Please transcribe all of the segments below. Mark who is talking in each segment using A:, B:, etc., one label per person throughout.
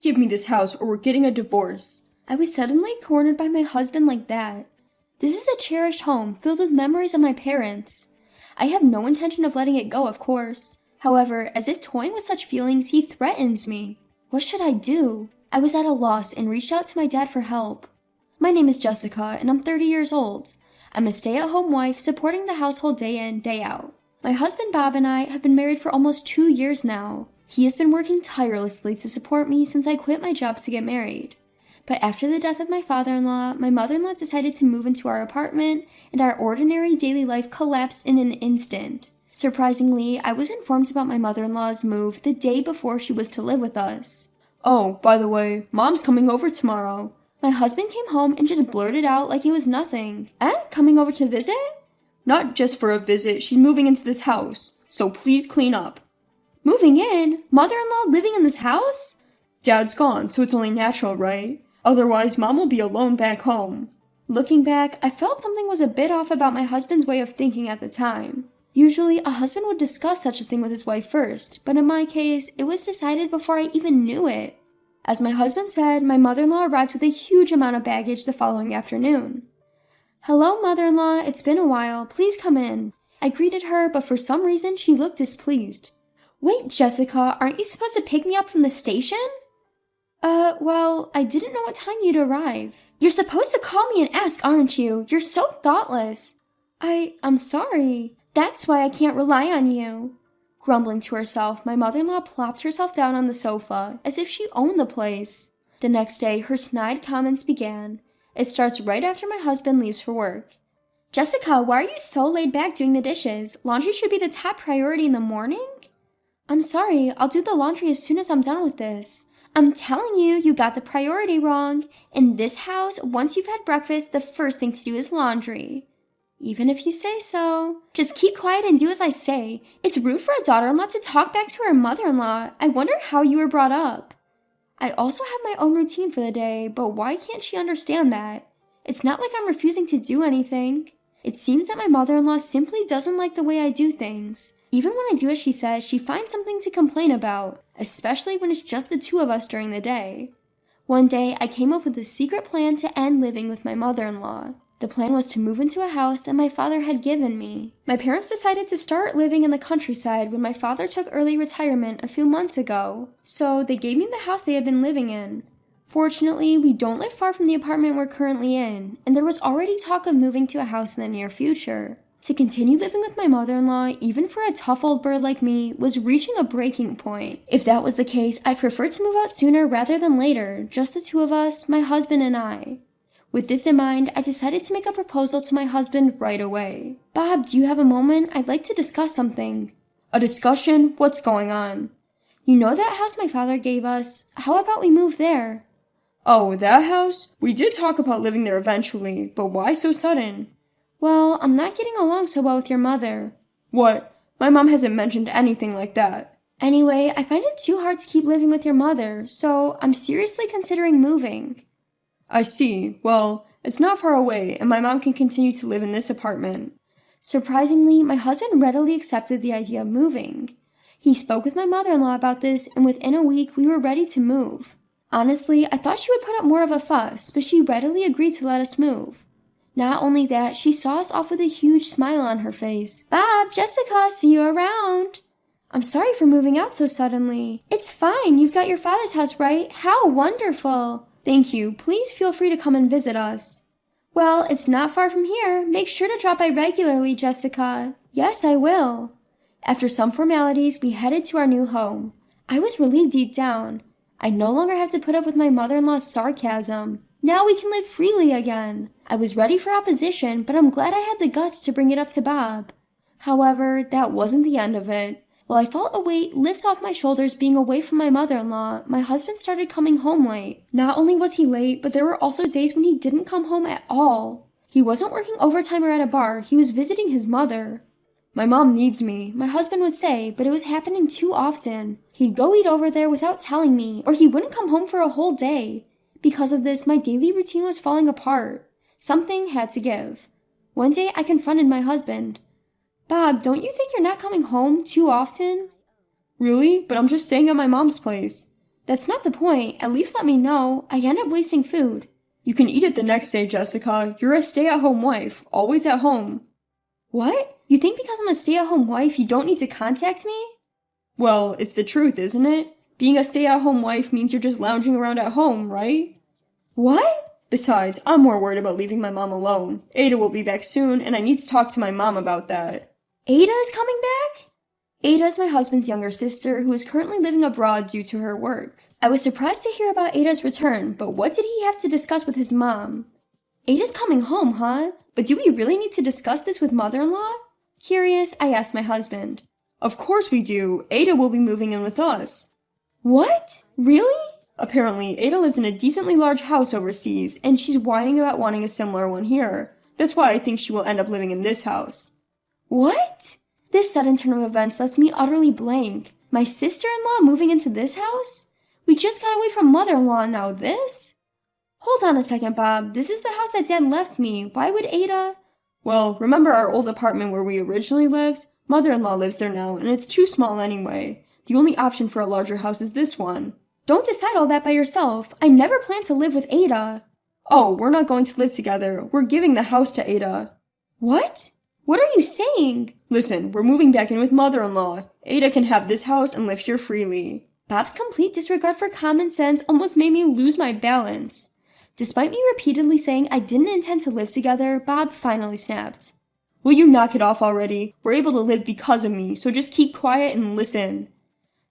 A: Give me this house or we're getting a divorce.
B: I was suddenly cornered by my husband like that. This is a cherished home filled with memories of my parents. I have no intention of letting it go, of course. However, as if toying with such feelings, he threatens me. What should I do? I was at a loss and reached out to my dad for help. My name is Jessica, and I'm 30 years old. I'm a stay-at-home wife supporting the household day in, day out. My husband Bob and I have been married for almost 2 years now. He has been working tirelessly to support me since I quit my job to get married. But after the death of my father-in-law, my mother-in-law decided to move into our apartment, and our ordinary daily life collapsed in an instant. Surprisingly, I was informed about my mother-in-law's move the day before she was to live with us.
A: Oh, by the way, Mom's coming over tomorrow.
B: My husband came home and just blurted out like it was nothing. Coming over to visit?
A: Not just for a visit, she's moving into this house, so please clean up.
B: Moving in? Mother-in-law living in this house?
A: Dad's gone, so it's only natural, right? Otherwise, Mom will be alone back home.
B: Looking back, I felt something was a bit off about my husband's way of thinking at the time. Usually, a husband would discuss such a thing with his wife first, but in my case, it was decided before I even knew it. As my husband said, my mother-in-law arrived with a huge amount of baggage the following afternoon. "Hello, mother-in-law, it's been a while, please come in." I greeted her, but for some reason, she looked displeased. "Wait, Jessica, aren't you supposed to pick me up from the station?" Well, I didn't know what time you'd arrive." "You're supposed to call me and ask, aren't you? You're so thoughtless." I'm sorry. That's why I can't rely on you." Grumbling to herself, my mother-in-law plopped herself down on the sofa, as if she owned the place. The next day, her snide comments began. It starts right after my husband leaves for work. "Jessica, why are you so laid back doing the dishes? Laundry should be the top priority in the morning?" "I'm sorry, I'll do the laundry as soon as I'm done with this." "I'm telling you, you got the priority wrong. In this house, once you've had breakfast, the first thing to do is laundry." "Even if you say so." "Just keep quiet and do as I say. It's rude for a daughter-in-law to talk back to her mother-in-law. I wonder how you were brought up." I also have my own routine for the day, but why can't she understand that? It's not like I'm refusing to do anything. It seems that my mother-in-law simply doesn't like the way I do things. Even when I do as she says, she finds something to complain about, especially when it's just the two of us during the day. One day, I came up with a secret plan to end living with my mother-in-law. The plan was to move into a house that my father had given me. My parents decided to start living in the countryside when my father took early retirement a few months ago, so they gave me the house they had been living in. Fortunately, we don't live far from the apartment we're currently in, and there was already talk of moving to a house in the near future. To continue living with my mother-in-law, even for a tough old bird like me, was reaching a breaking point. If that was the case, I'd prefer to move out sooner rather than later, just the two of us, my husband and I. With this in mind, I decided to make a proposal to my husband right away. "Bob, do you have a moment? I'd like to discuss something."
A: A discussion? What's going on?
B: "You know that house my father gave us? How about we move there?"
A: "Oh, that house? We did talk about living there eventually, but why so sudden?"
B: "Well, I'm not getting along so well with your mother."
A: "What? My mom hasn't mentioned anything like that."
B: "Anyway, I find it too hard to keep living with your mother, so I'm seriously considering moving."
A: "I see. Well, it's not far away, and my mom can continue to live in this apartment."
B: Surprisingly, my husband readily accepted the idea of moving. He spoke with my mother-in-law about this, and within a week, we were ready to move. Honestly, I thought she would put up more of a fuss, but she readily agreed to let us move. Not only that, she saw us off with a huge smile on her face. "Bob, Jessica, see you around." "I'm sorry for moving out so suddenly." "It's fine, you've got your father's house, right? How wonderful."
A: "Thank you. Please feel free to come and visit us."
B: "Well, it's not far from here. Make sure to drop by regularly, Jessica." "Yes, I will." After some formalities, we headed to our new home. I was relieved deep down. I no longer have to put up with my mother-in-law's sarcasm. Now we can live freely again. I was ready for opposition, but I'm glad I had the guts to bring it up to Bob. However, that wasn't the end of it. While I felt a weight lift off my shoulders being away from my mother-in-law, my husband started coming home late. Not only was he late, but there were also days when he didn't come home at all. He wasn't working overtime or at a bar, he was visiting his mother.
A: "My mom needs me,"
B: my husband would say, but it was happening too often. He'd go eat over there without telling me, or he wouldn't come home for a whole day. Because of this, my daily routine was falling apart. Something had to give. One day, I confronted my husband. "Bob, don't you think you're not coming home too often?"
A: "Really? But I'm just staying at my mom's place."
B: That's not the point. At least let me know. I end up wasting food.
A: You can eat it the next day, Jessica. You're a stay-at-home wife, always at home.
B: What? You think because I'm a stay-at-home wife, you don't need to contact me?
A: Well, it's the truth, isn't it? Being a stay-at-home wife means you're just lounging around at home, right?
B: What?
A: Besides, I'm more worried about leaving my mom alone. Ada will be back soon, and I need to talk to my mom about that.
B: Ada is coming back? Ada is my husband's younger sister who is currently living abroad due to her work. I was surprised to hear about Ada's return, but what did he have to discuss with his mom? Ada's coming home, huh? But do we really need to discuss this with mother-in-law? Curious, I asked my husband.
A: Of course we do. Ada will be moving in with us.
B: What? Really?
A: Apparently, Ada lives in a decently large house overseas, and she's whining about wanting a similar one here. That's why I think she will end up living in this house.
B: What? This sudden turn of events left me utterly blank. My sister-in-law moving into this house? We just got away from mother-in-law, now this? Hold on a second, Bob. This is the house that Dad left me. Why would Ada...
A: Well, remember our old apartment where we originally lived? Mother-in-law lives there now, and it's too small anyway. The only option for a larger house is this one.
B: Don't decide all that by yourself. I never planned to live with Ada.
A: Oh, we're not going to live together. We're giving the house to Ada.
B: What? What are you saying?
A: Listen, we're moving back in with mother-in-law. Ada can have this house and live here freely.
B: Bob's complete disregard for common sense almost made me lose my balance. Despite me repeatedly saying I didn't intend to live together, Bob finally snapped.
A: Will you knock it off already? We're able to live because of me, so just keep quiet and listen.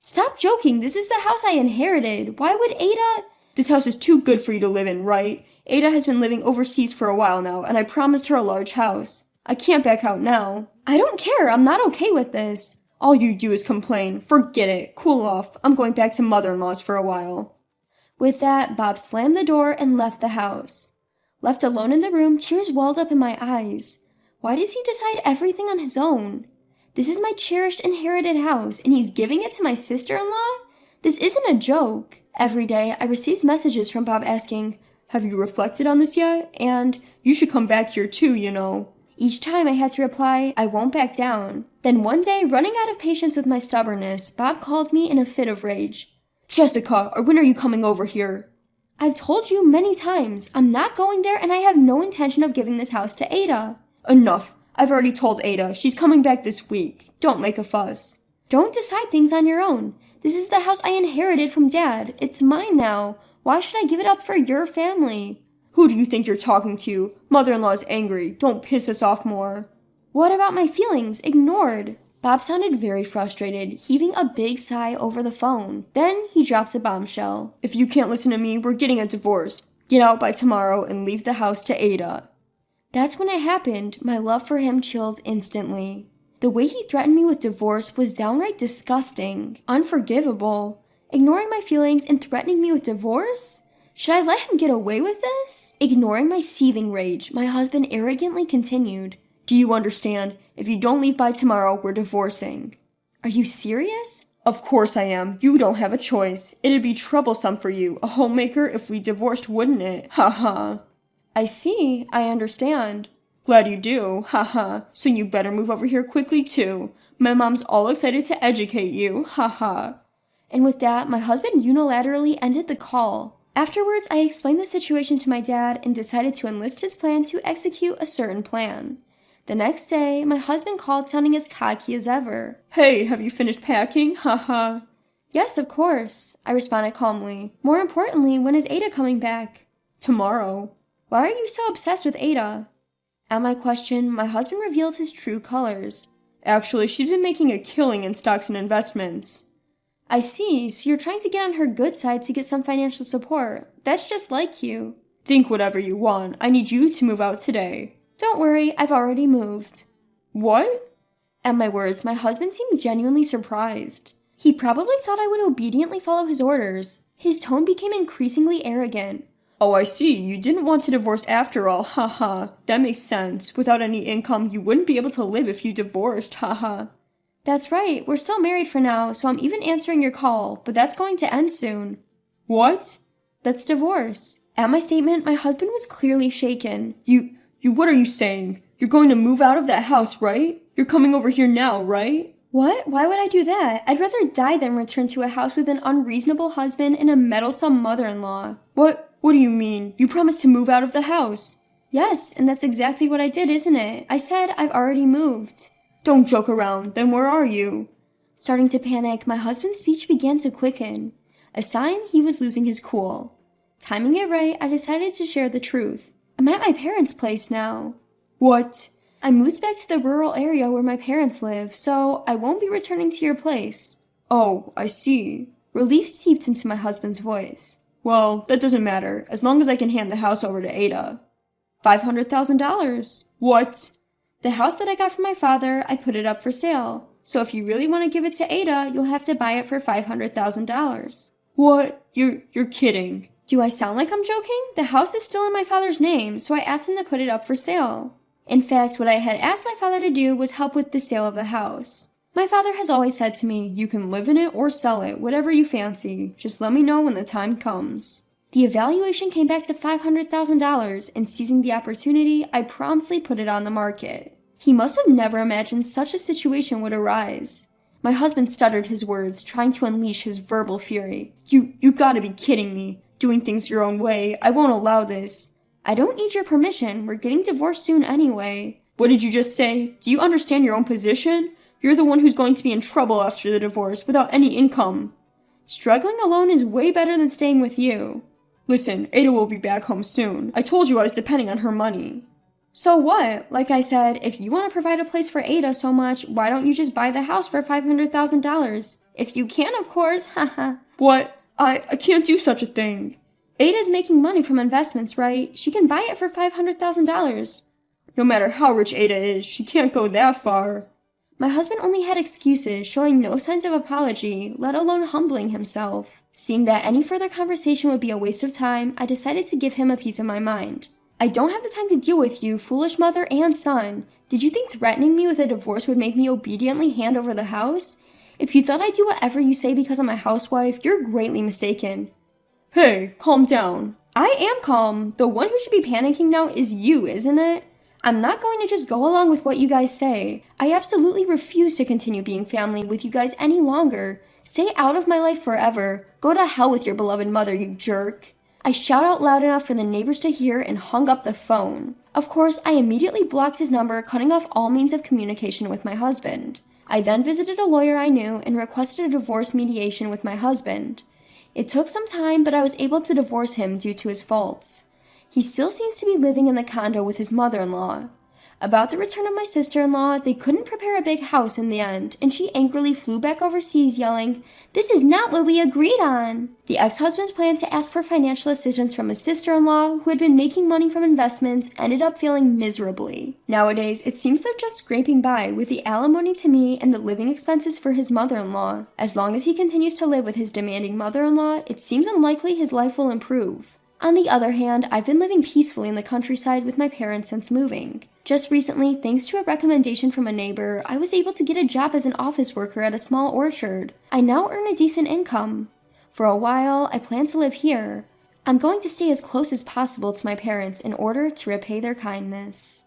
B: Stop joking. This is the house I inherited. Why would Ada...
A: This house is too good for you to live in, right? Ada has been living overseas for a while now, and I promised her a large house. I can't back out now.
B: I don't care. I'm not okay with this.
A: All you do is complain. Forget it. Cool off. I'm going back to mother-in-law's for a while.
B: With that, Bob slammed the door and left the house. Left alone in the room, tears welled up in my eyes. Why does he decide everything on his own? This is my cherished inherited house, and he's giving it to my sister-in-law? This isn't a joke. Every day, I received messages from Bob asking,
A: "Have you reflected on this yet?" And, "You should come back here too, you know."
B: Each time I had to reply, "I won't back down." Then one day, running out of patience with my stubbornness, Bob called me in a fit of rage.
A: "Jessica, when are you coming over here?"
B: "I've told you many times, I'm not going there and I have no intention of giving this house to Ada."
A: "Enough. I've already told Ada. She's coming back this week. Don't make a fuss."
B: "Don't decide things on your own. This is the house I inherited from Dad. It's mine now. Why should I give it up for your family?"
A: "Who do you think you're talking to? Mother-in-law's angry. Don't piss us off more."
B: "What about my feelings? Ignored." Bob sounded very frustrated, heaving a big sigh over the phone. Then he dropped a bombshell.
A: "If you can't listen to me, we're getting a divorce. Get out by tomorrow and leave the house to Ada."
B: That's when it happened. My love for him chilled instantly. The way he threatened me with divorce was downright disgusting, unforgivable. Ignoring my feelings and threatening me with divorce? Should I let him get away with this? Ignoring my seething rage, my husband arrogantly continued,
A: "Do you understand? If you don't leave by tomorrow, we're divorcing."
B: "Are you serious?"
A: "Of course I am. You don't have a choice. It'd be troublesome for you, a homemaker, if we divorced, wouldn't it? Ha ha."
B: "I see. I understand."
A: "Glad you do. Ha ha. So you better move over here quickly too. My mom's all excited to educate you. Ha ha."
B: And with that, my husband unilaterally ended the call. Afterwards, I explained the situation to my dad and decided to enlist his plan to execute a certain plan. The next day, my husband called sounding as cocky as ever.
A: "Hey, have you finished packing? Ha ha."
B: "Yes, of course," I responded calmly. "More importantly, when is Ada coming back?"
A: "Tomorrow."
B: "Why are you so obsessed with Ada?" At my question, my husband revealed his true colors.
A: "Actually, she's been making a killing in stocks and investments."
B: "I see, so you're trying to get on her good side to get some financial support. That's just like you."
A: "Think whatever you want. I need you to move out today."
B: "Don't worry, I've already moved."
A: "What?"
B: At my words, my husband seemed genuinely surprised. He probably thought I would obediently follow his orders. His tone became increasingly arrogant.
A: "Oh, I see. You didn't want to divorce after all. Ha ha. That makes sense. Without any income, you wouldn't be able to live if you divorced. Ha ha."
B: "That's right. We're still married for now, so I'm even answering your call, but that's going to end soon."
A: "What?"
B: "That's divorce." At my statement, my husband was clearly shaken.
A: You, what are you saying? You're going to move out of that house, right? You're coming over here now, right?"
B: What? Why would I do that? I'd rather die than return to a house with an unreasonable husband and a meddlesome mother-in-law.
A: What do you mean? You promised to move out of the house.
B: Yes, and that's exactly what I did, isn't it? I said I've already moved.
A: Don't joke around. Then where are you?
B: Starting to panic, my husband's speech began to quicken, a sign he was losing his cool. Timing it right, I decided to share the truth. I'm at my parents' place now.
A: What?
B: I moved back to the rural area where my parents live, so I won't be returning to your place.
A: Oh, I see.
B: Relief seeped into my husband's voice.
A: Well, that doesn't matter, as long as I can hand the house over to Ada.
B: $500,000.
A: What?
B: The house that I got from my father, I put it up for sale. So if you really want to give it to Ada, you'll have to buy it for $500,000.
A: What? You're kidding.
B: Do I sound like I'm joking? The house is still in my father's name, so I asked him to put it up for sale. In fact, what I had asked my father to do was help with the sale of the house. My father has always said to me, you can live in it or sell it, whatever you fancy. Just let me know when the time comes. The evaluation came back to $500,000, and seizing the opportunity, I promptly put it on the market. He must have never imagined such a situation would arise. My husband stuttered his words, trying to unleash his verbal fury.
A: You gotta be kidding me. Doing things your own way. I won't allow this.
B: I don't need your permission. We're getting divorced soon anyway.
A: What did you just say? Do you understand your own position? You're the one who's going to be in trouble after the divorce without any income.
B: Struggling alone is way better than staying with you.
A: Listen, Ada will be back home soon. I told you I was depending on her money.
B: So what? Like I said, if you want to provide a place for Ada so much, why don't you just buy the house for $500,000? If you can, of course, haha.
A: What? I can't do such a thing.
B: Ada's making money from investments, right? She can buy it for $500,000.
A: No matter how rich Ada is, she can't go that far.
B: My husband only had excuses, showing no signs of apology, let alone humbling himself. Seeing that any further conversation would be a waste of time, I decided to give him a piece of my mind. I don't have the time to deal with you, foolish mother and son. Did you think threatening me with a divorce would make me obediently hand over the house? If you thought I'd do whatever you say because I'm a housewife, you're greatly mistaken.
A: Hey, calm down.
B: I am calm. The one who should be panicking now is you, isn't it? I'm not going to just go along with what you guys say. I absolutely refuse to continue being family with you guys any longer. Stay out of my life forever. Go to hell with your beloved mother, you jerk. I shout out loud enough for the neighbors to hear and hung up the phone. Of course, I immediately blocked his number, cutting off all means of communication with my husband. I then visited a lawyer I knew and requested a divorce mediation with my husband. It took some time, but I was able to divorce him due to his faults. He still seems to be living in the condo with his mother-in-law. About the return of my sister-in-law, they couldn't prepare a big house in the end, and she angrily flew back overseas yelling, "This is not what we agreed on!" The ex-husband's plan to ask for financial assistance from his sister-in-law, who had been making money from investments, ended up failing miserably. Nowadays, it seems they're just scraping by with the alimony to me and the living expenses for his mother-in-law. As long as he continues to live with his demanding mother-in-law, it seems unlikely his life will improve. On the other hand, I've been living peacefully in the countryside with my parents since moving. Just recently, thanks to a recommendation from a neighbor, I was able to get a job as an office worker at a small orchard. I now earn a decent income. For a while, I plan to live here. I'm going to stay as close as possible to my parents in order to repay their kindness.